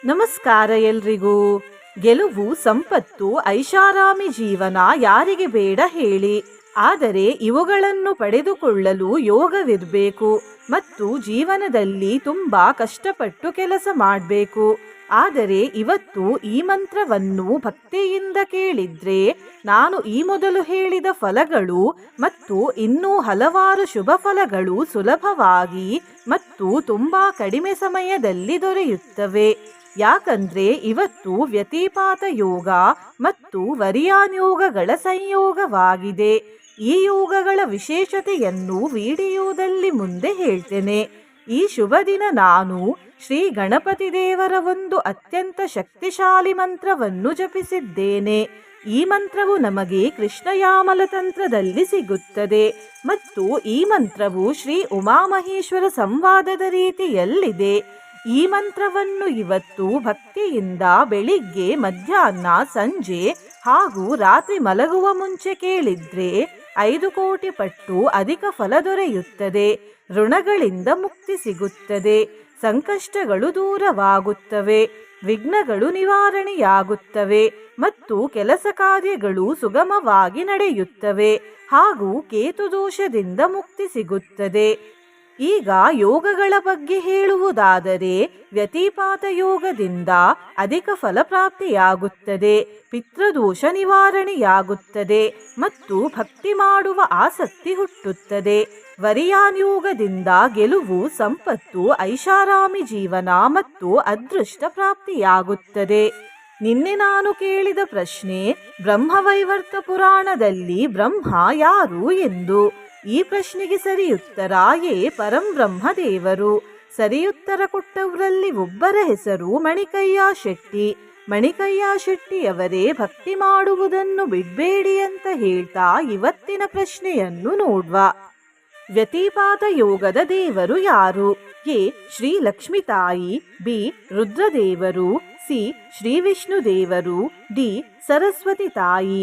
ನಮಸ್ಕಾರ ಎಲ್ರಿಗೂ. ಗೆಲುವು, ಸಂಪತ್ತು, ಐಷಾರಾಮಿ ಜೀವನ ಯಾರಿಗೆ ಬೇಡ ಹೇಳಿ. ಆದರೆ ಇವುಗಳನ್ನು ಪಡೆದುಕೊಳ್ಳಲು ಯೋಗವಿರಬೇಕು ಮತ್ತು ಜೀವನದಲ್ಲಿ ತುಂಬಾ ಕಷ್ಟಪಟ್ಟು ಕೆಲಸ ಮಾಡಬೇಕು. ಆದರೆ ಇವತ್ತು ಈ ಮಂತ್ರವನ್ನು ಭಕ್ತಿಯಿಂದ ಕೇಳಿದ್ರೆ ನಾನು ಈ ಮೊದಲು ಹೇಳಿದ ಫಲಗಳು ಮತ್ತು ಇನ್ನೂ ಹಲವಾರು ಶುಭ ಫಲಗಳು ಸುಲಭವಾಗಿ ಮತ್ತು ತುಂಬಾ ಕಡಿಮೆ ಸಮಯದಲ್ಲಿ ದೊರೆಯುತ್ತವೆ. ಯಾಕಂದ್ರೆ ಇವತ್ತು ವ್ಯತಿಪಾತ ಯೋಗ ಮತ್ತು ವರಿಯಾನ್ ಯೋಗಗಳ ಸಂಯೋಗವಾಗಿದೆ. ಈ ಯೋಗಗಳ ವಿಶೇಷತೆಯನ್ನು ವಿಡಿಯೋದಲ್ಲಿ ಮುಂದೆ ಹೇಳ್ತೇನೆ. ಈ ಶುಭ ದಿನ ನಾನು ಶ್ರೀ ಗಣಪತಿ ದೇವರ ಒಂದು ಅತ್ಯಂತ ಶಕ್ತಿಶಾಲಿ ಮಂತ್ರವನ್ನು ಜಪಿಸಿದ್ದೇನೆ. ಈ ಮಂತ್ರವು ನಮಗೆ ಕೃಷ್ಣಯಾಮಲ ತಂತ್ರದಲ್ಲಿ ಸಿಗುತ್ತದೆ ಮತ್ತು ಈ ಮಂತ್ರವು ಶ್ರೀ ಉಮಾಮಹೇಶ್ವರ ಸಂವಾದದ ರೀತಿಯಲ್ಲಿದೆ. ಈ ಮಂತ್ರವನ್ನು ಇವತ್ತು ಭಕ್ತಿಯಿಂದ ಬೆಳಿಗ್ಗೆ, ಮಧ್ಯಾಹ್ನ, ಸಂಜೆ ಹಾಗೂ ರಾತ್ರಿ ಮಲಗುವ ಮುಂಚೆ ಕೇಳಿದ್ರೆ 5 ಕೋಟಿ ಪಟ್ಟು ಅಧಿಕ ಫಲ ದೊರೆಯುತ್ತದೆ. ಋಣಗಳಿಂದ ಮುಕ್ತಿ ಸಿಗುತ್ತದೆ, ಸಂಕಷ್ಟಗಳು ದೂರವಾಗುತ್ತವೆ, ವಿಘ್ನಗಳು ನಿವಾರಣೆಯಾಗುತ್ತವೆ ಮತ್ತು ಕೆಲಸ ಕಾರ್ಯಗಳು ಸುಗಮವಾಗಿ ನಡೆಯುತ್ತವೆ ಹಾಗೂ ಕೇತು ದೋಷದಿಂದ ಮುಕ್ತಿ ಸಿಗುತ್ತದೆ. ಈಗ ಯೋಗಗಳ ಬಗ್ಗೆ ಹೇಳುವುದಾದರೆ ವ್ಯತಿಪಾತ ಯೋಗದಿಂದ ಅಧಿಕ ಫಲಪ್ರಾಪ್ತಿಯಾಗುತ್ತದೆ, ಪಿತೃದೋಷ ನಿವಾರಣೆಯಾಗುತ್ತದೆ ಮತ್ತು ಭಕ್ತಿ ಮಾಡುವ ಆಸಕ್ತಿ ಹುಟ್ಟುತ್ತದೆ. ವರಿಯಾನ್ ಯೋಗದಿಂದ ಗೆಲುವು, ಸಂಪತ್ತು, ಐಷಾರಾಮಿ ಜೀವನ ಮತ್ತು ಅದೃಷ್ಟ ಪ್ರಾಪ್ತಿಯಾಗುತ್ತದೆ. ನಿನ್ನೆ ನಾನು ಕೇಳಿದ ಪ್ರಶ್ನೆ, ಬ್ರಹ್ಮವೈವರ್ತ ಪುರಾಣದಲ್ಲಿ ಬ್ರಹ್ಮ ಯಾರು ಎಂದು. ಈ ಪ್ರಶ್ನೆಗೆ ಸರಿಯುತ್ತರ ಪರಂಬ್ರಹ್ಮ ದೇವರು. ಸರಿಯುತ್ತರ ಕೊಟ್ಟವರಲ್ಲಿ ಒಬ್ಬರ ಹೆಸರು ಮಣಿಕಯ್ಯ ಶೆಟ್ಟಿ. ಮಣಿಕಯ್ಯ ಶೆಟ್ಟಿಯವರೇ ಭಕ್ತಿ ಮಾಡುವುದನ್ನು ಬಿಡಬೇಡಿ ಅಂತ ಹೇಳ್ತಾ ಇವತ್ತಿನ ಪ್ರಶ್ನೆಯನ್ನು ನೋಡುವ. ವ್ಯತಿಪಾತ ಯೋಗದ ದೇವರು ಯಾರು? ಎ. ಶ್ರೀ ಲಕ್ಷ್ಮೀ ತಾಯಿ, ಬಿ. ರುದ್ರದೇವರು, ಸಿ. ಶ್ರೀ ವಿಷ್ಣು ದೇವರು, ಡಿ. ಸರಸ್ವತಿ ತಾಯಿ.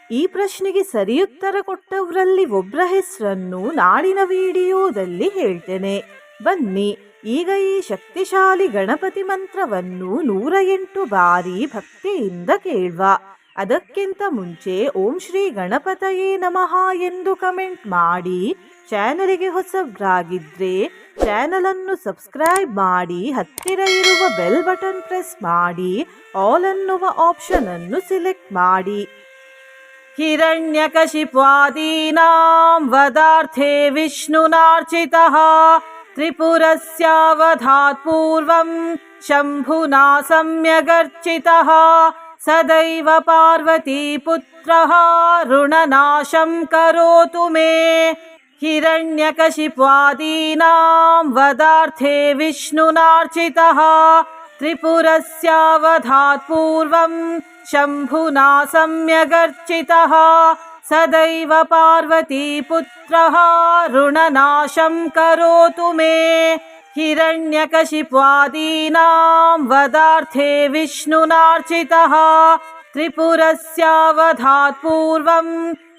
ಈ ಪ್ರಶ್ನೆಗೆ ಸರಿಯುತ್ತರ ಕೊಟ್ಟವರಲ್ಲಿ ಒಬ್ಬರ ಹೆಸರನ್ನು ನಾಳಿನ ವಿಡಿಯೋದಲ್ಲಿ ಹೇಳ್ತೇನೆ. ಬನ್ನಿ ಈಗ ಈ ಶಕ್ತಿಶಾಲಿ ಗಣಪತಿ ಮಂತ್ರವನ್ನು 108 ಬಾರಿ ಭಕ್ತಿಯಿಂದ ಕೇಳುವ. ಅದಕ್ಕಿಂತ ಮುಂಚೆ ಓಂ ಶ್ರೀ ಗಣಪತಯೇ ನಮಃ ಎಂದು ಕಮೆಂಟ್ ಮಾಡಿ. ಚಾನಲ್ಗೆ ಹೊಸಬ್ರಾಗಿದ್ರೆ ಚಾನಲ್ ಅನ್ನು ಸಬ್ಸ್ಕ್ರೈಬ್ ಮಾಡಿ, ಹತ್ತಿರ ಇರುವ ಬೆಲ್ ಬಟನ್ ಪ್ರೆಸ್ ಮಾಡಿ, ಆಲ್ ಅನ್ನುವ ಆಪ್ಷನ್ ಅನ್ನು ಸಿಲೆಕ್ಟ್ ಮಾಡಿ. ಹಿರಣ್ಯಕಶಿಪ್ವಾದೀನಾಂ ವದಾರ್ಥೇ ವಿಷ್ಣುನಾರ್ಚಿತಃ ತ್ರಿಪುರಸ್ಯಾವಧಾತ್ ಪೂರ್ವಂ ಶಂಭುನಾ ಸಮ್ಯಗರ್ಚಿತಃ ಸದೈವ ಪಾರ್ವತಿ ಪುತ್ರಃ ಋಣನಾಶಂ ಕರೋತು ಮೇ. ಹಿರಣ್ಯಕಶಿಪ್ವಾದೀನಾಂ ವದಾರ್ಥೇ ವಿಷ್ಣುನಾರ್ಚಿತಃ ತ್ರಿಪುರಸ್ಯಾವಧಾತ್ ಪೂರ್ವಂ ಶಂಭುನಾ ಸಮ್ಯಗರ್ಚಿತಃ ಸದೈವ ಪಾರ್ವತಿ ಪುತ್ರಃ ಋಣನಾಶಂ ಕರೋತು ಮೇ. ಹಿರಣ್ಯಕಶಿಪ್ವಾದೀನಾಂ ವದಾರ್ಥೇ ವಿಷ್ಣುನಾರ್ಚಿತಃ ತ್ರಿಪುರಸ್ಯಾವಧಾತ್ ಪೂರ್ವಂ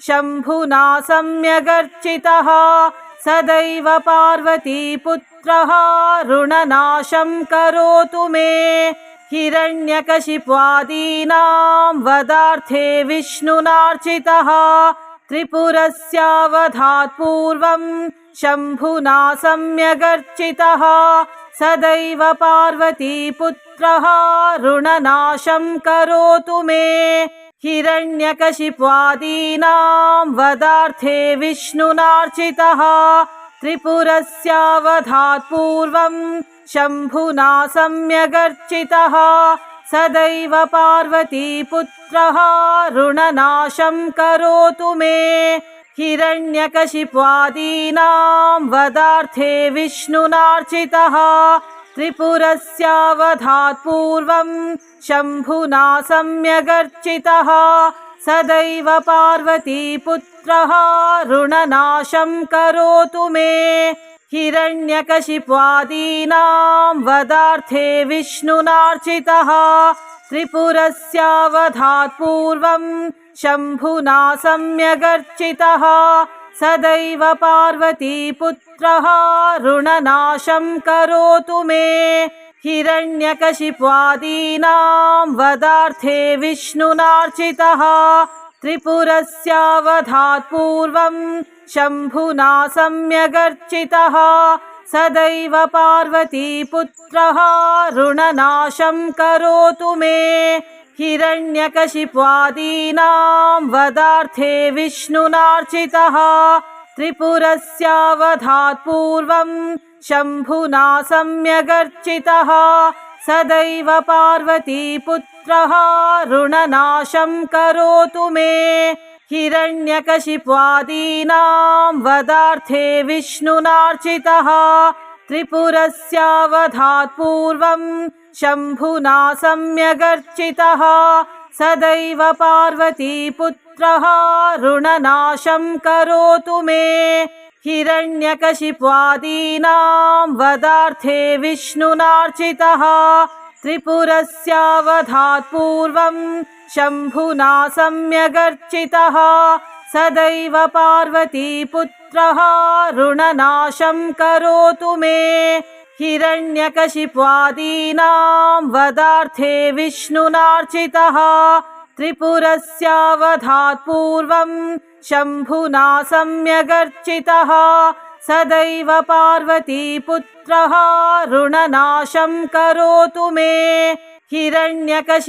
ಶಂಭುನಾ ಸಮ್ಯಗರ್ಚಿತಃ ಸದೈವ ಪಾರ್ವತಿ ಪುತ್ರಃ ಋಣನಾಶಂ ಕರೋತು ಮೇ. ಹಿರಣ್ಯಕಶಿಪ್ವಾದೀನಾಂ ವದಾರ್ಥೇ ವಿಷ್ಣುನಾರ್ಚಿತಃ ತ್ರಿಪುರಸ್ಯಾವಧಾತ್ ಪೂರ್ವಂ ಶಂಭುನಾ ಸಮ್ಯಗರ್ಚಿತಃ ಸದೈವ ಪಾರ್ವತಿ ಪುತ್ರಃ ಋಣನಾಶಂ ಕರೋತು ಮೇ. ಹಿರಣ್ಯಕಶಿಪ್ವಾದೀನಾಂ ವದಾರ್ಥೇ ವಿಷ್ಣುನಾರ್ಚಿತಃ ತ್ರಿಪುರಸ್ಯಾವಧಾತ್ ಪೂರ್ವಂ ಶಂಭುನಾ ಸಮ್ಯಗರ್ಚಿತಃ ಸದೈವ ಪಾರ್ವತಿ ಪುತ್ರಃ ಋಣನಾಶಂ ಕರೋತು ಮೇ. ಹಿರಣ್ಯಕಶಿಪ್ವಾದೀನಾಂ ವದಾರ್ಥೇ ವಿಷ್ಣುನಾರ್ಚಿತಃ ತ್ರಿಪುರಸ್ಯಾವಧಾತ್ ಪೂರ್ವಂ ಶಂಭುನಾ ಸಮ್ಯಗರ್ಚಿತಃ ಸದೈವ ಪಾರ್ವತಿ ಪುತ್ರಃ ಋಣನಾಶಂ ಕರೋತು ಮೇ. ಹಿರಣ್ಯಕಶಿಪ್ವಾದೀನಾಂ ವದಾರ್ಥೇ ವಿಷ್ಣುನಾರ್ಚಿತಃ ತ್ರಿಪುರಸ್ಯಾವಧಾತ್ ಪೂರ್ವಂ ಶಂಭುನಾ ಸಮ್ಯಗರ್ಚಿತಃ ಸದೈವ ಪಾರ್ವತಿ ಪುತ್ರಃ ಋಣನಾಶಂ ಕರೋತು ಮೇ. हिरण्यकशिप्वादीनां वदार्थे विष्णुनार्चितः त्रिपुरस्यावधात् पूर्वं शम्भुना सम्यगर्चितः सदैव पार्वतीपुत्रः ऋणनाशं करोतु मे हिरण्यकशिप्वादीनां वदार्थे विष्णुनार्चितः त्रिपुरस्यावधात् पूर्वं शम्भुना सम्यगर्चितः सदैव पार्वतीपुत्रः ऋणनाशं करोतु मे हिरण्यकशिप्वादीनां वदार्थे विष्णुनार्चितः त्रिपुरस्यावधात् पूर्वं शम्भुना सम्यगर्चितः सदैव पार्वतीपुत्रः ऋणनाशं करोतु मे हिरण्यकशिप्वादीनां वदार्थे विष्णुनार्चितः त्रिपुरस्यावधात् पूर्वं शम्भुना सम्यगर्चितः सदैव पार्वतीपुत्रः ऋणनाशं करोतु मे हिरण्यकशिप्वादीनां वदार्थे विष्णुनार्चितः त्रिपुरस्यावधात् पूर्वं शम्भुना सम्यगर्चितः सदैव पार्वतीपुत्रः ऋणनाशं करोतु मे हिरण्यकशिप्वादीनां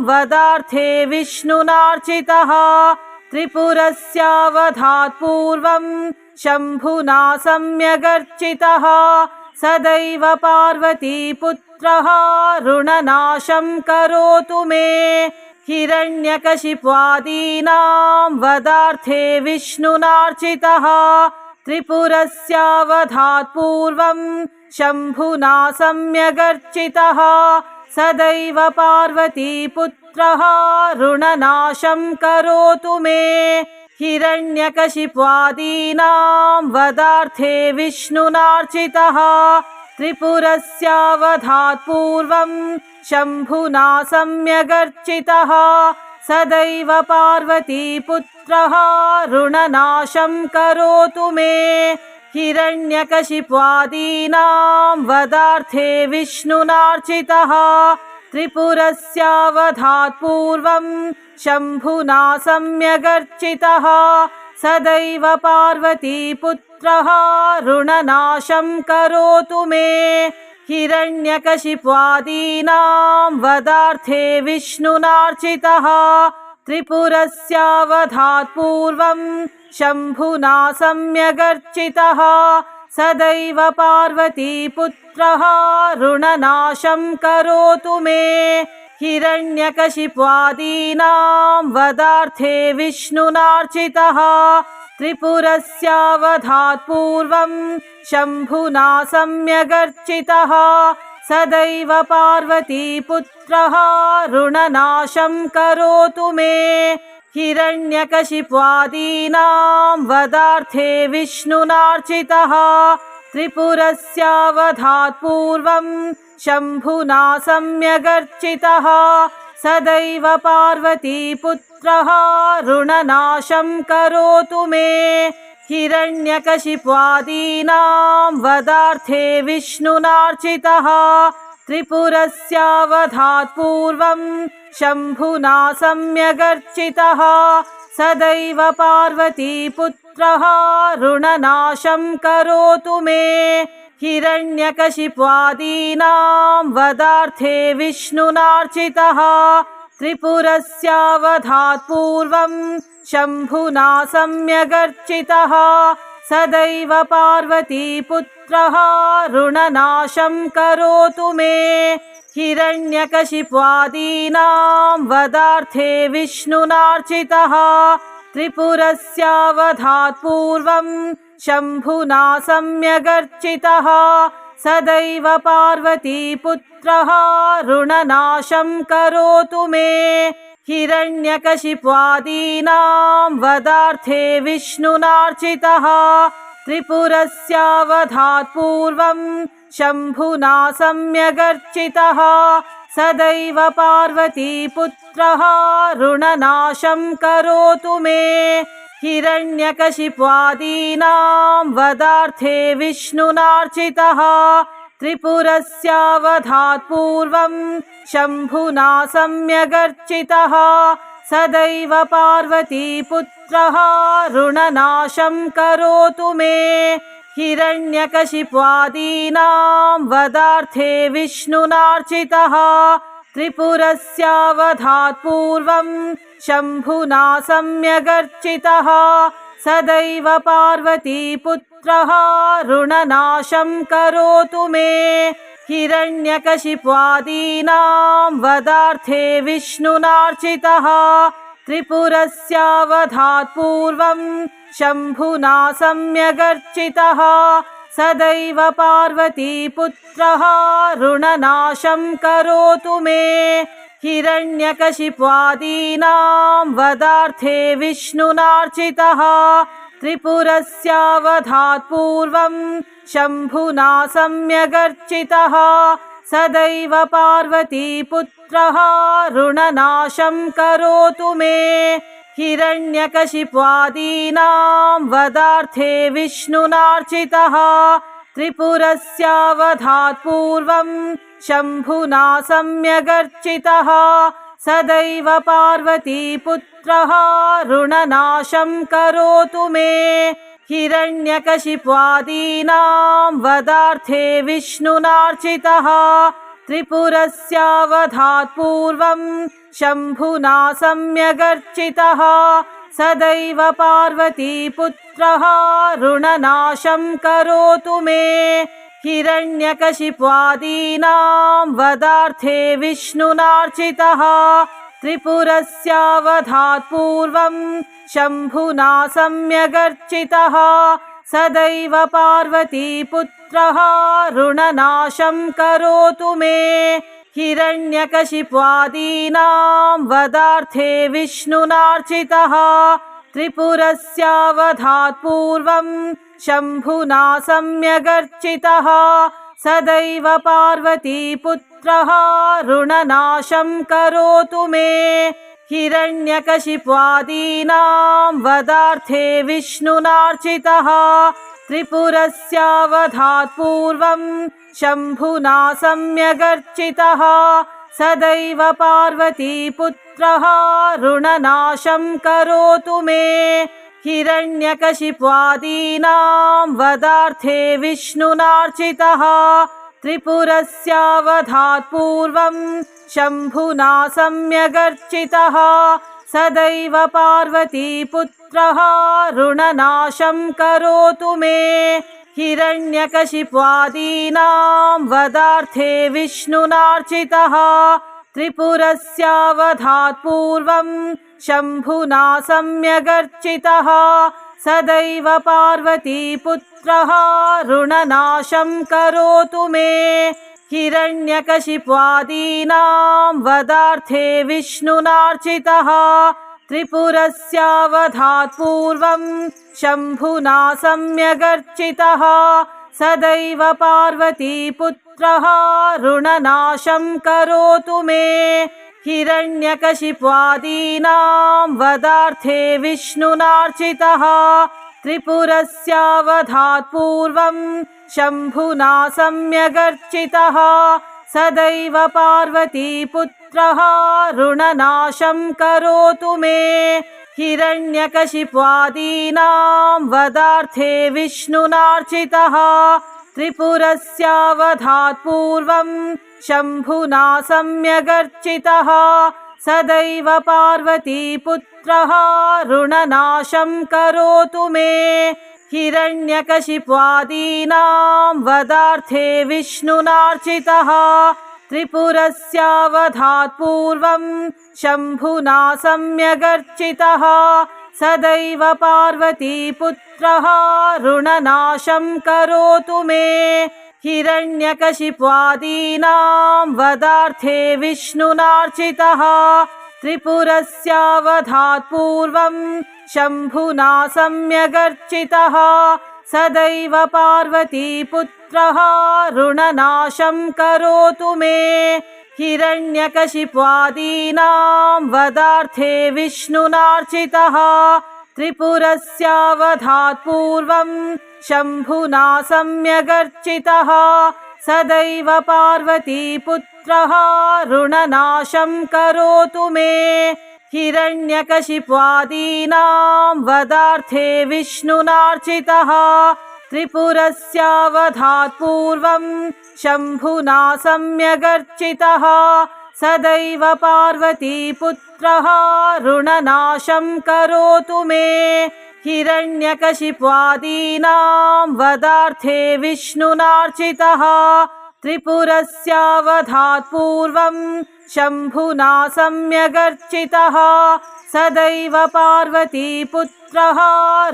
वदार्थे विष्णुनार्चितः त्रिपुरस्यावधात् पूर्वं शम्भुना सम्यगर्चितः सदैव पार्वतीपुत्रः ऋणनाशं करोतु मे हिरण्यकशिप्वादीनां वदार्थे विष्णुनार्चितः त्रिपुरस्यावधात् पूर्वं शम्भुना सम्यगर्चितः सदैव पार्वतीपुत्रः ऋणनाशं करोतु मे हिरण्यकशिप्वादीनां वदार्थे विष्णुनार्चितः त्रिपुरस्यावधात् पूर्वं शम्भुना सम्यगर्चितः सदैव पार्वतीपुत्रः ऋणनाशं करोतु मे हिरण्यकशिप्वादीनां वदार्थे विष्णुनार्चितः त्रिपुरस्यावधात् पूर्वं शम्भुना सम्यगर्चितः सदैव पार्वतीपुत्रः ऋणनाशं करोतु मे हिरण्यकशिप्वादीनां वदार्थे विष्णुनार्चितः त्रिपुरस्यावधात् पूर्वं शम्भुना सम्यगर्चितः सदैव पार्वतीपुत्रः ऋणनाशं करोतु मे हिरण्यकशिप्वादीनां वदार्थे विष्णुनार्चितः त्रिपुरस्यावधात् पूर्वं शम्भुना सम्यगर्चितः सदैव पार्वतीपुत्रः ऋणनाशं करोतु मे हिरण्यकशिप्वादीनां वदार्थे विष्णुनार्चितः त्रिपुरस्यावधात् पूर्वं शम्भुना सम्यगर्चितः सदैव पार्वतीपुत्रः ऋणनाशं करोतु मे हिरण्यकशिप्वादीनां वदार्थे विष्णुनार्चितः त्रिपुरस्यावधात् पूर्वं शम्भुना सम्यगर्चितः सदैव पार्वतीपुत्रः ऋणनाशं करोतु मे हिरण्यकशिप्वादीनां वदार्थे विष्णुनार्चितः त्रिपुरस्यावधात् पूर्वं शम्भुना सम्यगर्चितः सदैव पार्वतीपुत्रः ऋणनाशं करोतु मे हिरण्यकशिप्वादीनां वदार्थे विष्णुनार्चितः त्रिपुरस्यावधात् पूर्वं शम्भुना सम्यगर्चितः सदैव पार्वतीपुत्रः ऋणनाशं करोतु मे हिरण्यकशिप्वादीनां वदार्थे विष्णुनार्चितः त्रिपुरस्यावधात् पूर्वं शम्भुना सम्यगर्चितः सदैव पार्वतीपुत्रः ऋणनाशं करोतु मे हिरण्यकशिप्वादीनां वदार्थे विष्णुनार्चितः त्रिपुरस्यावधात् पूर्वं शम्भुना सम्यगर्चितः सदैव पार्वतीपुत्रः ऋणनाशं करोतु मे। हिरण्यकशिप्वादीनां वदार्थे विष्णुनार्चितः त्रिपुरस्यावधात् पूर्वं शम्भुना सम्यगर्चितः सदैव पार्वतीपुत्रः ऋणनाशं करोतु मे। हिरण्यकशिप्वादीनां वदार्थे विष्णुनार्चितः त्रिपुरस्यावधात् पूर्वं शम्भुना सम्यगर्चितः सदैव पार्वतीपुत्रः ऋणनाशं करोतु मे। हिरण्यकशिप्वादीनां वदार्थे विष्णुनार्चितः त्रिपुरस्यावधात् पूर्वं शम्भुना सम्यगर्चितः सदैव पार्वतीपुत्रः ऋणनाशं करोतु मे। हिरण्यकशिप्वादीनां वदार्थे विष्णुनार्चितः त्रिपुरस्यावधात् पूर्वं शम्भुना सम्यगर्चितः सदैव पार्वतीपुत्रः ऋणनाशं करोतु मे। हिरण्यकशिप्वादीनां वदार्थे विष्णुनार्चितः त्रिपुरस्यावधात् पूर्वं शम्भुना सम्यगर्चितः सदैव पार्वतीपुत्रः ऋणनाशं करोतु मे। हिरण्यकशिप्वादीनां वदार्थे विष्णुनार्चितः त्रिपुरस्यावधात् पूर्वं शम्भुना सम्यगर्चितः सदैव पार्वतीपुत्रः ऋणनाशं करोतु मे। हिरण्यकशिप्वादीनां वदार्थे विष्णुनार्चितः त्रिपुरस्यावधात् पूर्वं शम्भुना सम्यगर्चितः सदैव पार्वतीपुत्रः ऋणनाशं करोतु मे। हिरण्यकशिप्वादीनां वदार्थे विष्णुनार्चितः त्रिपुरस्यावधात् पूर्वं शम्भुना सम्यगर्चितः सदैव पार्वतीपुत्रः ऋणनाशं करोतु मे। हिरण्यकशिप्वादीनां वदार्थे विष्णुनार्चितः त्रिपुरस्यावधात् पूर्वं शम्भुना सम्यगर्चितः सदैव पार्वतीपुत्रः ऋणनाशं करोतु मे। हिरण्यकशिप्वादीनां वदार्थे विष्णुनार्चितः त्रिपुरस्यावधात् पूर्वं शम्भुना सम्यगर्चितः सदैव पार्वतीपुत्रः ऋणनाशं करोतु मे। हिरण्यकशिप्वादीनां वदार्थे विष्णुनार्चितः त्रिपुरस्यावधात् पूर्वं शम्भुना सम्यगर्चितः सदैव पार्वतीपुत्रः ऋणनाशं करोतु मे। हिरण्यकशिप्वादीनां वदार्थे विष्णुनार्चितः त्रिपुरस्यावधात् पूर्वं शम्भुना सम्यगर्चितः सदैव पार्वतीपुत्रः ऋणनाशं करोतु मे। हिरण्यकशिप्वादीनां वदार्थे विष्णुनार्चितः त्रिपुरस्यावधात् पूर्वं शम्भुना सम्यगर्चितः सदैव पार्वतीपुत्रः ऋणनाशं करोतु मे। हिरण्यकशिप्वादीनां वदार्थे विष्णुनार्चितः त्रिपुरस्यावधात् पूर्वं शम्भुना सम्यगर्चितः सदैव पार्वतीपुत्रः ऋणनाशं करोतु मे। हिरण्यकशिप्वादीनां वदार्थे विष्णुनार्चितः त्रिपुरस्यावधात् पूर्वं शम्भुना सम्यगर्चितः सदैव पार्वतीपुत्रः ऋणनाशं करोतु मे। हिरण्यकशिप्वादीनां वदार्थे विष्णुनार्चितः त्रिपुरस्यावधात् पूर्वं शम्भुना सम्यगर्चितः सदैव पार्वतीपुत्रः ऋणनाशं करोतु मे। हिरण्यकशिप्वादीनां वधार्थे विष्णुनार्चितः त्रिपुरस्यावधात् पूर्वं शम्भुना सम्यगर्चितः सदैव पार्वतीपुत्रः ऋणनाशं करोतु मे। हिरण्यकशिप्वादीनां वधार्थे विष्णुनार्चितः त्रिपुरस्यावधात् पूर्वं शम्भुना सम्यगर्चितः सदैव पार्वतीपुत्रः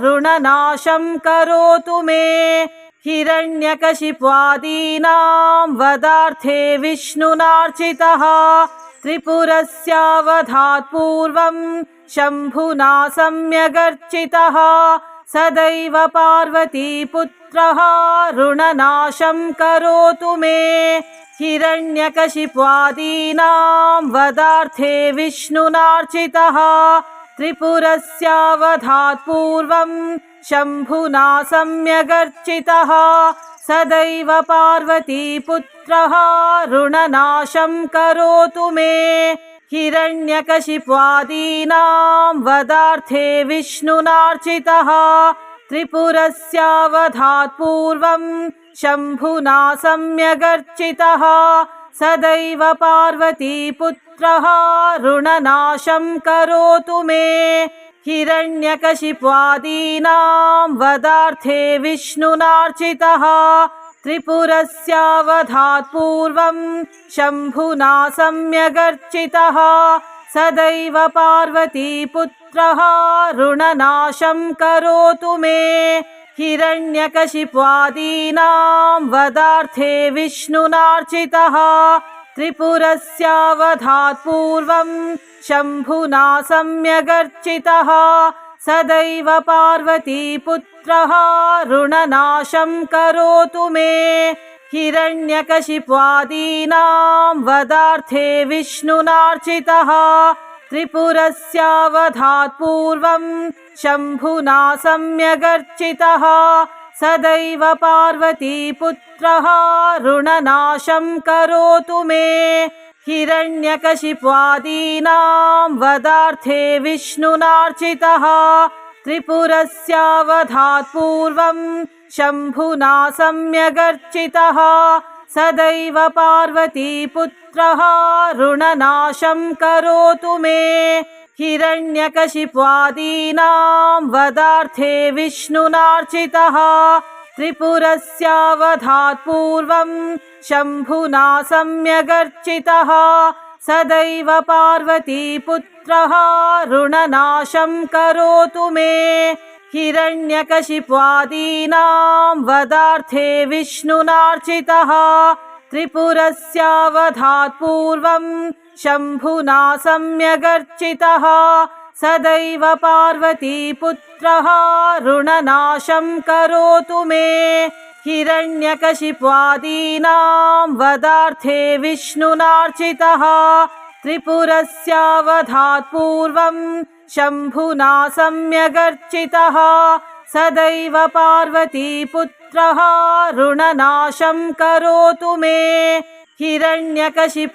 ऋणनाशं करोतु मे। हिरण्यकशिप्वादीनां वधार्थे विष्णुनार्चितः त्रिपुरस्यावधात् पूर्वं शम्भुना सम्यगर्चितः सदैव पार्वतीपुत्रः ऋणनाशं करोतु मे। हिरण्यकशिप्वादीनां वधार्थे विष्णुनार्चितः त्रिपुरस्यावधात् पूर्वं शम्भुना सम्यगर्चितः सदैव पार्वतीपुत्रः ऋणनाशं करोतु मे। हिरण्यकशिप्वादीनां वधार्थे विष्णुनार्चितः त्रिपुरस्यावधात् पूर्वं शम्भुना सम्यगर्चितः सदैव पार्वतीपुत्रः ऋणनाशं करोतु मे। हिरण्यकशिप्वादीनां वधार्थे विष्णुनार्चितः त्रिपुरस्यावधात् पूर्वं शम्भुना सम्यगर्चितः सदैव पार्वतीपुत्रः ऋणनाशं करोतु मे। हिरण्यकशिप्वादीनां वधार्थे विष्णुनार्चितः त्रिपुरस्यावधात् पूर्वं शम्भुना सम्यगर्चितः सदैव पार्वतीपुत्रः ऋणनाशं करोतु मे। हिरण्यकशिप्वादीनां वधार्थे विष्णुनार्चितः त्रिपुरस्यावधात् पूर्वं शम्भुना सम्यगर्चितः सदैव पार्वतीपुत्रः ऋणनाशं करोतु मे। हिरण्यकशिप्वादीनां वधार्थे विष्णुनार्चितः त्रिपुरस्यावधात् पूर्वं शम्भुना सम्यगर्चितः सदैव पार्वतीपुत्रः ऋणनाशं करोतु मे। हिरण्यकशिप्वादीनां वधार्थे विष्णुनार्चितः त्रिपुरस्यावधात् पूर्वं शम्भुना सम्यगर्चितः सदैव पार्वतीपुत्रः ऋणनाशं करोतु मे। हिरण्यकशिप्वादीनां वधार्थे विष्णुनार्चितः त्रिपुरस्यावधात् पूर्वं शम्भुना सम्यगर्चितः सदैव पार्वतीपुत्रः ऋणनाशं करोतु मे। हिरण्यकशिप्वादीनां वधार्थे विष्णुनार्चितः त्रिपुरस्यावधात् पूर्वं शम्भुना सम्यगर्चितः सदैव पार्वतीपुत्रः ऋणनाशं करोतु मे। हिरण्यकशिप्वादीनां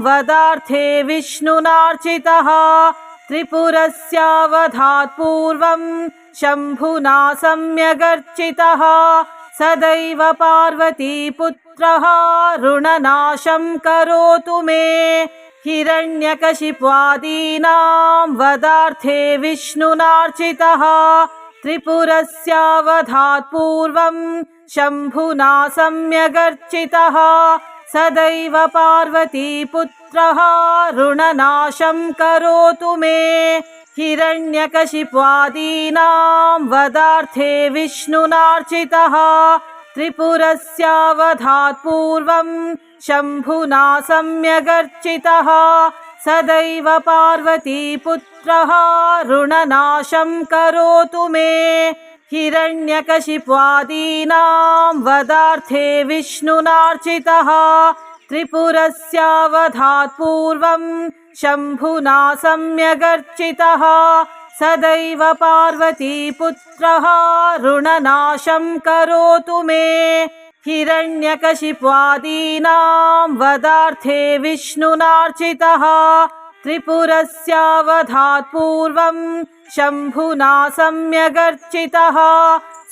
वधार्थे विष्णुनार्चितः त्रिपुरस्यावधात् पूर्वं शम्भुना सम्यगर्चितः सदैव पार्वतीपुत्रः ऋणनाशं करोतु मे। हिरण्यकशिप्वादीनां वधार्थे विष्णुनार्चितः त्रिपुरस्यावधात् पूर्वं शम्भुना सम्यगर्चितः सदैव पार्वतीपुत्रः ऋणनाशं करोतु मे। हिरण्यकशिप्वादीनां वधार्थे विष्णुनार्चितः त्रिपुरस्यावधात् पूर्वं शम्भुना सम्यगर्चितः सदैव पार्वतीपुत्रः ऋणनाशं करोतु मे। हिरण्यकशिप्वादीनां वधार्थे विष्णुनार्चितः त्रिपुरस्यावधात् पूर्वं शम्भुना सम्यगर्चितः सदैव पार्वतीपुत्रः ऋणनाशं करोतु मे। हिरण्यकशिप्वादीनां वदार्थे विष्णुनार्चितः त्रिपुरस्यावधात् पूर्वं शम्भुना सम्यगर्चितः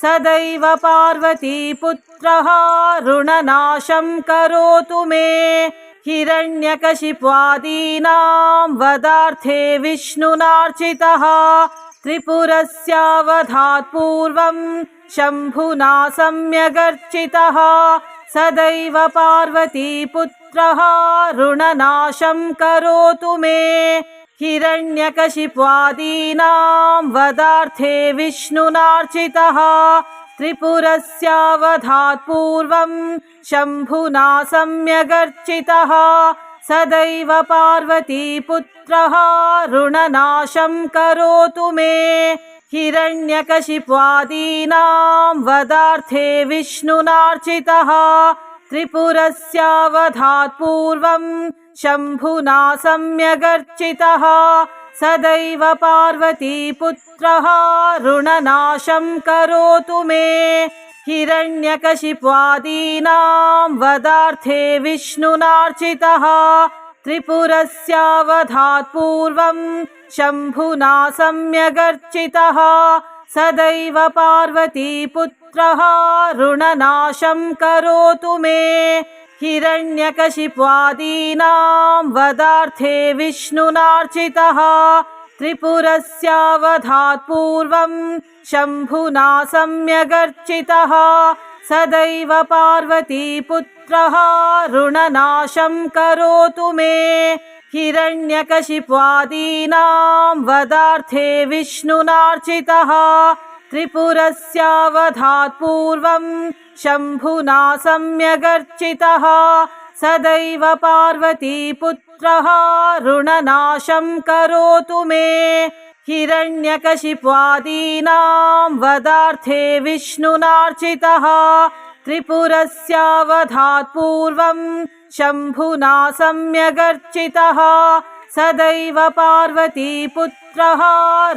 सदैव पार्वतीपुत्रः ऋणनाशं करोतु मे हिरण्यकशिप्वादीनां वदार्थे विष्णुनार्चितः त्रिपुरस्यावधात् पूर्वं शम्भुना सम्यगर्चितः सदैव पार्वतीपुत्रः ऋणनाशं करोतु मे हिरण्यकशिप्वादीनां वदार्थे विष्णुनार्चितः त्रिपुरस्यावधात् पूर्वं शम्भुना सम्यगर्चितः सदैव पार्वतीपुत्रः ऋणनाशं करोतु मे हिरण्यकशिप्वादीनां वदार्थे विष्णुनार्चितः त्रिपुरस्यावधात् पूर्वं शम्भुना सम्यगर्चितः सदैव पार्वतीपुत्रः ऋणनाशं करोतु मे हिरण्यकशिप्वादीनां वदार्थे विष्णुनार्चितः त्रिपुरस्यावधात् पूर्वं शम्भुना सम्यगर्चितः सदैव पार्वतीपुत्रः ऋणनाशं करोतु मे हिरण्यकशिप्वादीनां वदार्थे विष्णुनार्चितः त्रिपुरस्यावधात् पूर्वं शम्भुना सम्यगर्चितः सदैव पार्वतीपुत्रः ऋणनाशं करोतु मे हिरण्यकशिप्वादीनां वदार्थे विष्णुनार्चितः त्रिपुरस्यावधात् पूर्वं शम्भुना सम्यगर्चितः सदैव पार्वतीपुत्रः ऋणनाशं करोतु मे हिरण्यकशिप्वादीनां वदार्थे विष्णुनार्चितः त्रिपुरस्यावधात् पूर्वं शम्भुना सम्यगर्चितः सदैव पार्वतीपुत्रः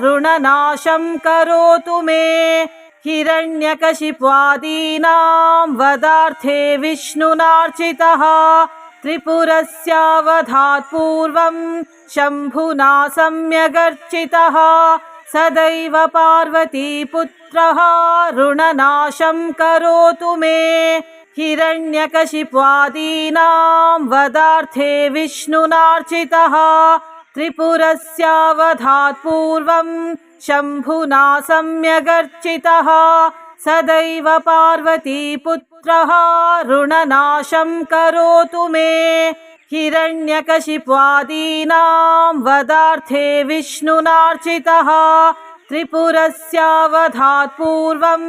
ऋणनाशं करोतु मे हिरण्यकशिप्वादीनां वदार्थे विष्णुनार्चितः त्रिपुरस्यावधात् पूर्वं शम्भुना सम्यगर्चितः सदैव पार्वतीपुत्रः ऋणनाशं करोतु मे हिरण्यकशिप्वादीनां वदार्थे विष्णुनार्चितः त्रिपुरस्यावधात् पूर्वं शम्भुना सम्यगर्चितः सदैव पार्वतीपुत्रः ऋणनाशं करोतु मे हिरण्यकशिप्वादीनां वदार्थे विष्णुनार्चितः त्रिपुरस्यावधात् पूर्वं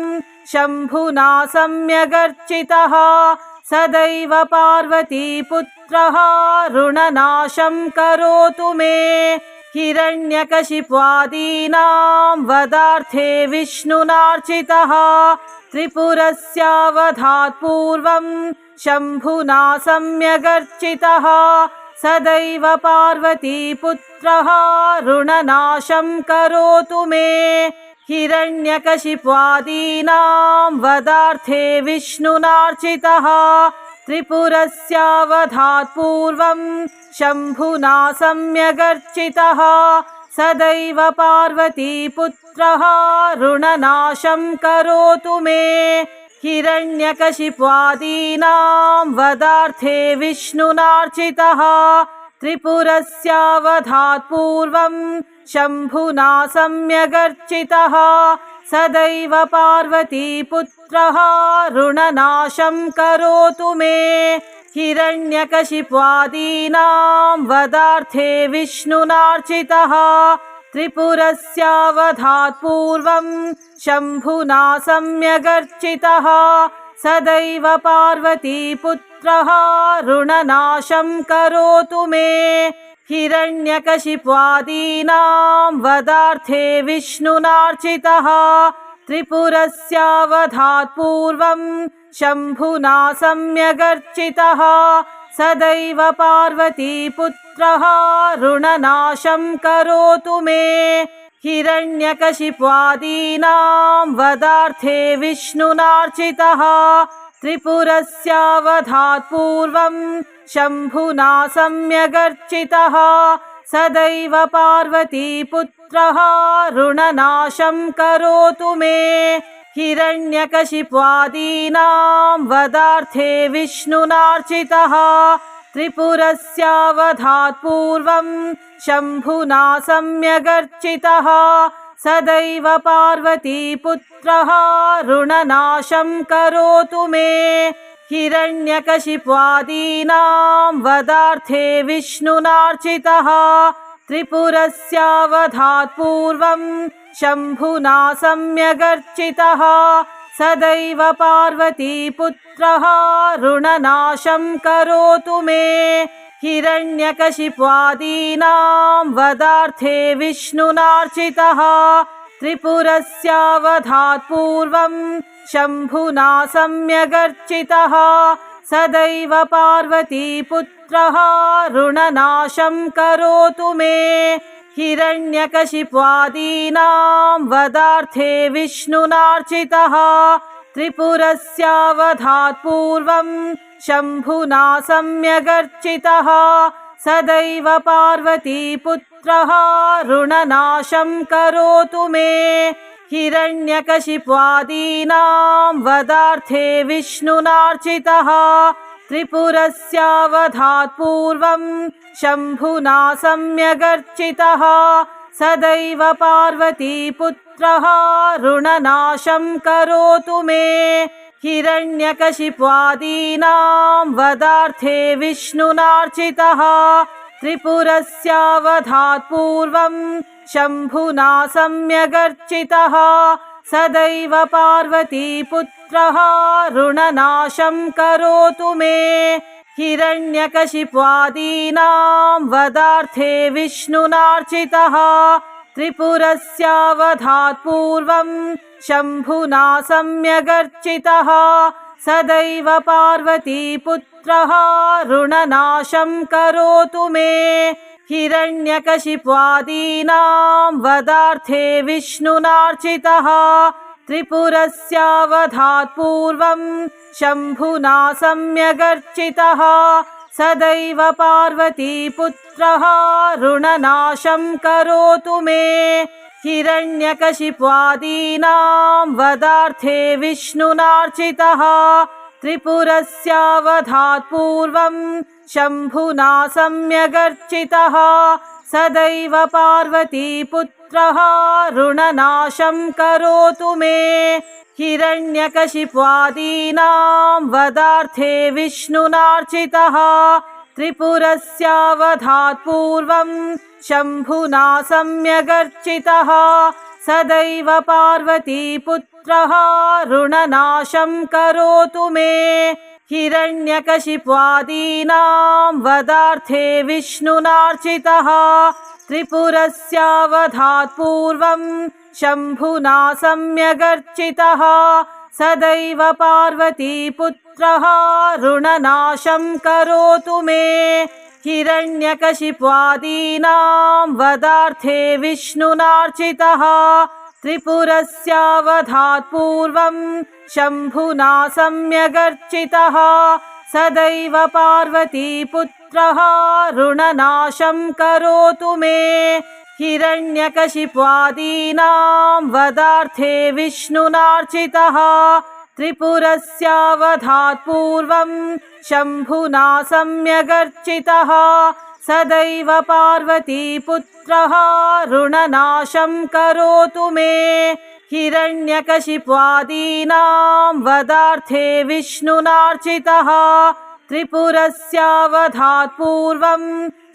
शम्भुना सम्यगर्चितः सदैव पार्वतीपुत्रः ऋणनाशं करोतु मे हिरण्यकशिप्वादीनां वदार्थे विष्णुनार्चितः त्रिपुरस्यावधात् पूर्वं शम्भुना सम्यगर्चितः सदैव पार्वतीपुत्रः ऋणनाशं करोतु मे हिरण्यकशिप्वादीनां वदार्थे विष्णुनार्चितः त्रिपुरस्यावधात् पूर्वं शम्भुना सम्यगर्चितः सदैव पार्वतीपुत्रः ऋणनाशं करोतु मे हिरण्यकशिप्वादीनां वदार्थे विष्णुनार्चितः त्रिपुरस्यावधात् पूर्वं शम्भुना सम्यगर्चितः सदैव पार्वतीपुत्रः ऋणनाशं करोतु मे हिरण्यकशिप्वादीनां वदार्थे विष्णुनार्चितः त्रिपुरस्यावधात् पूर्वं शम्भुना सम्यगर्चितः सदैव पार्वतीपुत्रः ऋणनाशं करोतु मे हिरण्यकशिप्वादीनां वदार्थे विष्णुनार्चितः त्रिपुरस्यावधात् पूर्वं शम्भुना सम्यगर्चितः सदैव पार्वतीपुत्रः ऋणनाशं करोतु मे हिरण्यकशिप्वादीनां वदार्थे विष्णुनार्चितः त्रिपुरस्यावधात् पूर्वं शम्भुना सम्यगर्चितः सदैव पार्वतीपुत्रः ऋणनाशं करोतु मे। हिरण्यकशिप्वादीनां वदार्थे विष्णुनार्चितः त्रिपुरस्यावधात् पूर्वं शम्भुना सम्यगर्चितः सदैव पार्वतीपुत्रः ऋणनाशं करोतु मे। हिरण्यकशिप्वादीनां वदार्थे विष्णुनार्चितः त्रिपुरस्यावधात् पूर्वं शम्भुना सम्यगर्चितः सदैव पार्वतीपुत्रः ऋणनाशं करोतु मे। हिरण्यकशिप्वादीनां वदार्थे विष्णुनार्चितः त्रिपुरस्यावधात् पूर्वं शम्भुना सम्यगर्चितः सदैव पार्वतीपुत्रः ऋणनाशं करोतु मे। हिरण्यकशिप्वादीनां वदार्थे विष्णुनार्चितः त्रिपुरस्यावधात् पूर्वं शम्भुना सम्यगर्चितः सदैव पार्वतीपुत्रः ऋणनाशं करोतु मे। हिरण्यकशिप्वादीनां वदार्थे विष्णुनार्चितः त्रिपुरस्यावधात् पूर्वं शम्भुना सम्यगर्चितः सदैव पार्वतीपुत्रः ऋणनाशं करोतु मे। हिरण्यकशिप्वादीनां वदार्थे विष्णुनार्चितः त्रिपुरस्यावधात् पूर्वं शम्भुना सम्यगर्चितः सदैव पार्वतीपुत्रः ऋणनाशं करोतु मे। हिरण्यकशिप्वादीनां वदार्थे विष्णुनार्चितः त्रिपुरस्यावधात् पूर्वं शम्भुना सम्यगर्चितः सदैव पार्वतीपुत्रः ऋणनाशं करोतु मे। हिरण्यकशिप्वादीनां वदार्थे विष्णुनार्चितः त्रिपुरस्यावधात् पूर्वं शम्भुना सम्यगर्चितः सदैव पार्वतीपुत्रः ऋणनाशं करोतु मे। हिरण्यकशिप्वादीनां वदार्थे विष्णुनार्चितः त्रिपुरस्यावधात् पूर्वं शम्भुना सम्यगर्चितः सदैव पार्वतीपुत्रः ऋणनाशं करोतु मे। हिरण्यकशिप्वादीनां वदार्थे विष्णुनार्चितः त्रिपुरस्यावधात् पूर्वं शम्भुना सम्यगर्चितः सदैव पार्वतीपुत्रः ऋणनाशं करोतु मे। हिरण्यकशिप्वादीनां वदार्थे विष्णुनार्चितः त्रिपुरस्यावधात् पूर्वं शम्भुना सम्यगर्चितः सदैव पार्वतीपुत्रः ऋणनाशं करोतु मे। हिरण्यकशिप्वादीनां वदार्थे विष्णुनार्चितः त्रिपुरस्यावधात् पूर्वं शम्भुना सम्यगर्चितः सदैव पार्वतीपुत्रः ऋणनाशं करोतु मे। हिरण्यकशिप्वादीनां वदार्थे विष्णुनार्चितः त्रिपुरस्यावधात् पूर्वं शम्भुना सम्यगर्चितः सदैव पार्वतीपुत्रः ऋणनाशं करोतु मे। हिरण्यकशिप्वादीनां वदार्थे विष्णुनार्चितः त्रिपुरस्यावधात् पूर्वं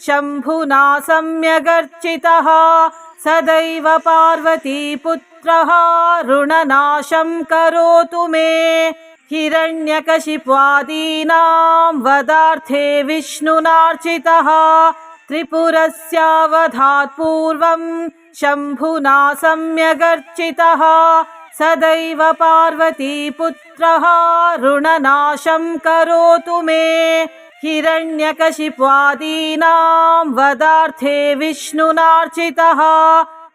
शम्भुना सम्यगर्चितः सदैव पार्वतीपुत्रः ऋणनाशं करोतु मे। हिरण्यकशिप्वादीनां वदार्थे विष्णुनार्चितः त्रिपुरस्यावधात् पूर्वं शम्भुना सम्यगर्चितः सदैव पार्वतीपुत्रः ऋणनाशं करोतु मे। हिरण्यकशिप्वादीनां वदार्थे विष्णुनार्चितः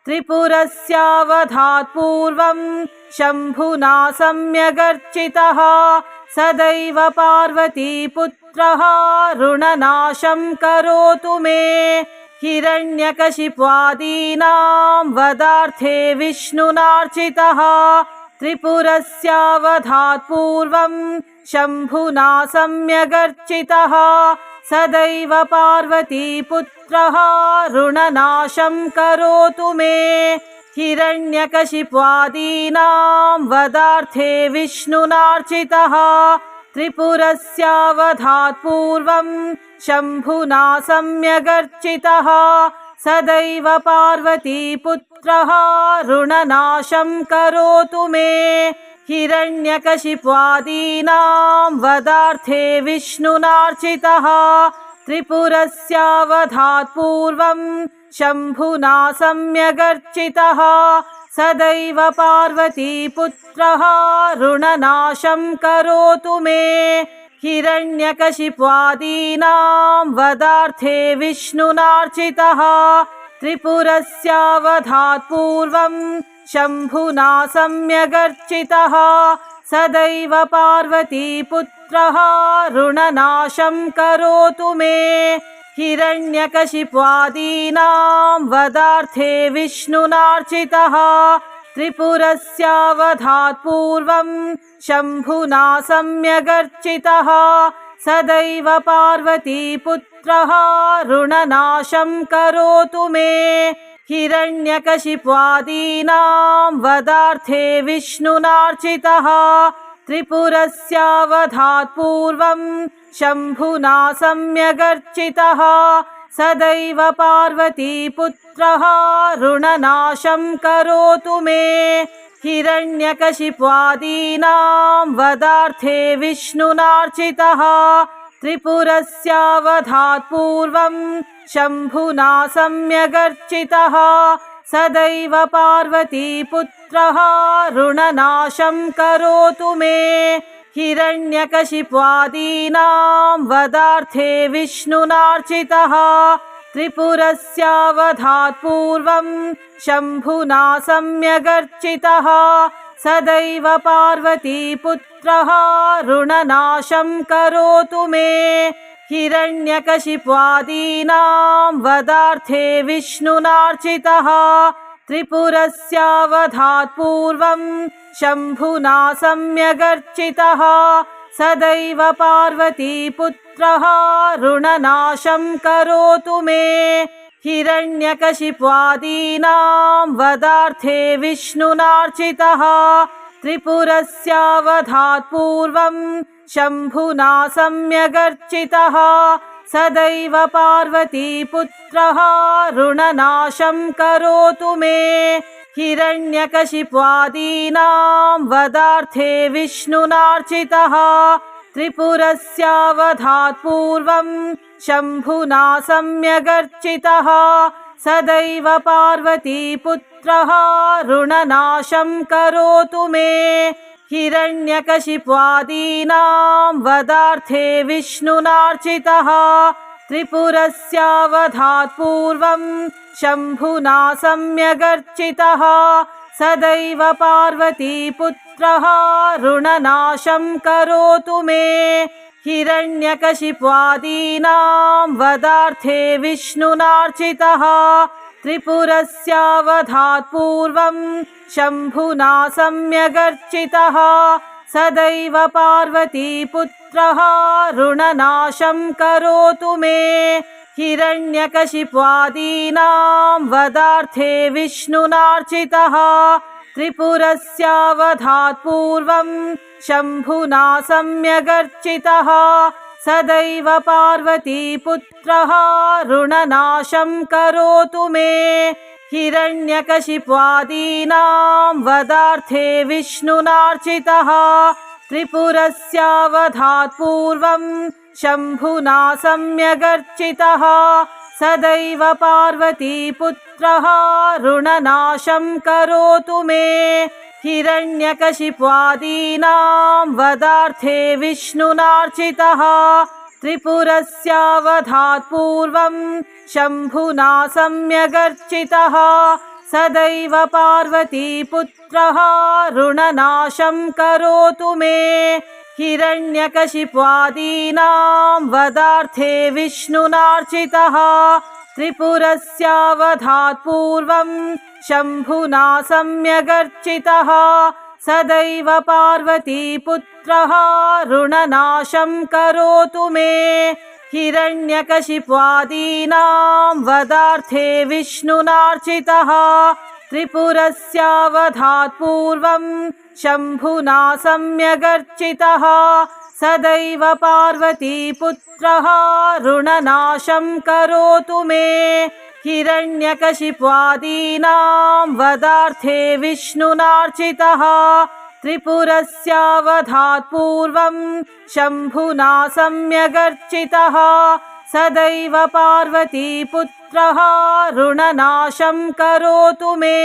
त्रिपुरस्यावधात् पूर्वं शम्भुना सम्यगर्चितः सदैव पार्वतीपुत्रः ऋणनाशं करोतु मे हिरण्यकशिप्वादीनां वधार्थे विष्णुनार्चितः त्रिपुरस्यावधात् पूर्वं शम्भुना सम्यगर्चितः सदैव पार्वतीपुत्रः ऋणनाशं करोतु मे हिरण्यकशिप्वादीनां वधार्थे विष्णुनार्चितः त्रिपुरस्यावधात् पूर्वं शम्भुना सम्यगर्चितः सदैव पार्वतीपुत्रः ऋणनाशं करोतु मे हिरण्यकशिप्वादीनां वधार्थे विष्णुनार्चितः त्रिपुरस्यावधात् पूर्वं शम्भुना सम्यगर्चितः सदैव पार्वतीपुत्रः ऋणनाशं करोतु मे हिरण्यकशिप्वादीनां वधार्थे विष्णुनार्चितः त्रिपुरस्यावधात् पूर्वं शम्भुना सम्यगर्चितः सदैव पार्वतीपुत्रः ऋणनाशं करोतु मे हिरण्यकशिप्वादीनां वधार्थे विष्णुनार्चितः त्रिपुरस्यावधात् पूर्वं शम्भुना सम्यगर्चितः सदैव पार्वतीपुत्रः ऋणनाशं करोतु मे हिरण्यकशिप्वादीनां वधार्थे विष्णुनार्चितः त्रिपुरस्यावधात् पूर्वं शम्भुना सम्यगर्चितः सदैव पार्वतीपुत्रः ऋणनाशं करोतु मे हिरण्यकशिप्वादीनां वधार्थे विष्णुनार्चितः त्रिपुरस्यावधात् पूर्वं शम्भुना सम्यगर्चितः सदैव पार्वतीपुत्रः ऋणनाशं करोतु मे हिरण्यकशिप्वादीनां वधार्थे विष्णुनार्चितः त्रिपुरस्यावधात् पूर्वं शम्भुना सम्यगर्चितः सदैव पार्वतीपुत्रः ऋणनाशं करोतु मे हिरण्यकशिप्वादीनां वधार्थे विष्णुनार्चितः त्रिपुरस्यावधात् पूर्वं शम्भुना सम्यगर्चितः सदैव पार्वतीपुत्रः ऋणनाशं करोतु मे हिरण्यकशिप्वादीनां वधार्थे विष्णुनार्चितः त्रिपुरस्यावधात् पूर्वं शम्भुना सम्यगर्चितः सदैव पार्वतीपुत्रः ऋणनाशं करोतु मे हिरण्यकशिप्वादीनां वधार्थे विष्णुनार्चितः त्रिपुरस्यावधात् पूर्वं शम्भुना सम्यगर्चितः सदैव पार्वतीपुत्रः ऋणनाशं करोतु मे हिरण्यकशिप्वादीनां वधार्थे विष्णुनार्चितः त्रिपुरस्यावधात् पूर्वं शम्भुना सम्यगर्चितः सदैव पार्वतीपुत्रः ऋणनाशं करोतु मे हिरण्यकशिप्वादीनां वधार्थे विष्णुनार्चितः त्रिपुरस्यावधात् पूर्वं शम्भुना सम्यगर्चितः सदैव पार्वतीपुत्रः ऋणनाशं करोतु मे हिरण्यकशिप्वादीनां वधार्थे विष्णुनार्चितः त्रिपुरस्यावधात् पूर्वं शम्भुना सम्यगर्चितः सदैव पार्वतीपुत्रः ऋणनाशं करोतु मे हिरण्यकशिप्वादीनां वधार्थे विष्णुनार्चितः त्रिपुरस्यावधात् पूर्वं शम्भुना सम्यगर्चितः सदैव पार्वतीपुत्रः ऋणनाशं करोतु मे हिरण्यकशिप्वादीनां वधार्थे विष्णुनार्चितः त्रिपुरस्यावधात् पूर्वं शम्भुना सम्यगर्चितः सदैव पार्वतीपुत्रः ऋणनाशं करोतु मे हिरण्यकशिप्वादीनां वदार्थे विष्णुनार्चितः त्रिपुरस्यावधात् पूर्वं शम्भुना सम्यगर्चितः सदैव पार्वतीपुत्रः ऋणनाशं करोतु मे हिरण्यकशिप्वादीनां वदार्थे विष्णुनार्चितः त्रिपुरस्यावधात् पूर्वं शम्भुना सम्यगर्चितः सदैव पार्वतीपुत्रः ऋणनाशं करोतु मे हिरण्यकशिप्वादीनां वदार्थे विष्णुनार्चितः त्रिपुरस्यावधात् पूर्वं शम्भुना सम्यगर्चितः सदैव पार्वतीपुत्रः ऋणनाशं करोतु मे।